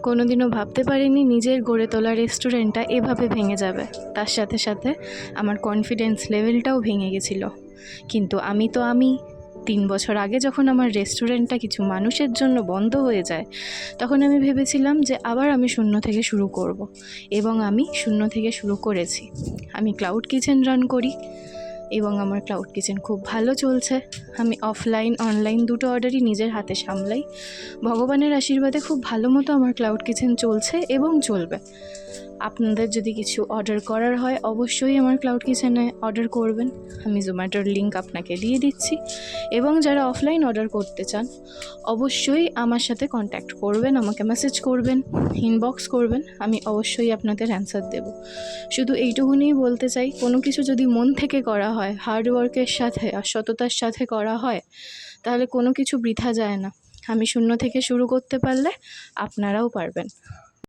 কোনোদিনও ভাবতে পারিনি নিজের গড়ে তোলা রেস্টুরেন্টটা এভাবে ভেঙে যাবে। তার সাথে সাথে আমার কনফিডেন্স লেভেলটাও ভেঙে গেছিলো। কিন্তু আমি 3 বছর আগে যখন আমার রেস্টুরেন্টটা কিছু মানুষের জন্য বন্ধ হয়ে যায়, তখন আমি ভেবেছিলাম যে আবার আমি শূন্য থেকে শুরু করব। এবং আমি শূন্য থেকে শুরু করেছি। আমি ক্লাউড কিচেন রান করি এবং আমার ক্লাউড কিচেন খুব ভালো চলছে। আমি অফলাইন অনলাইন দুটো অর্ডারই নিজের হাতে সামলাই। ভগবানের আশীর্বাদে খুব ভালো মতো আমার ক্লাউড কিচেন চলছে এবং চলবে। আপনাদের যদি কিছু অর্ডার করার হয় অবশ্যই আমার ক্লাউড কিচেনে অর্ডার করবেন। আমি জোম্যাটোর লিঙ্ক আপনাকে দিয়ে দিচ্ছি। এবং যারা অফলাইন অর্ডার করতে চান অবশ্যই আমার সাথে কন্ট্যাক্ট করবেন, আমাকে মেসেজ করবেন, ইনবক্স করবেন। আমি অবশ্যই আপনাদের অ্যান্সার দেব। শুধু এইটুকুনিই বলতে চাই, কোনো কিছু যদি মন থেকে করা হয়, হার্ডওয়ার্কের সাথে আর সততার সাথে করা হয়, তাহলে কোনো কিছু বৃথা যায় না। আমি শূন্য থেকে শুরু করতে পারলে আপনারাও পারবেন।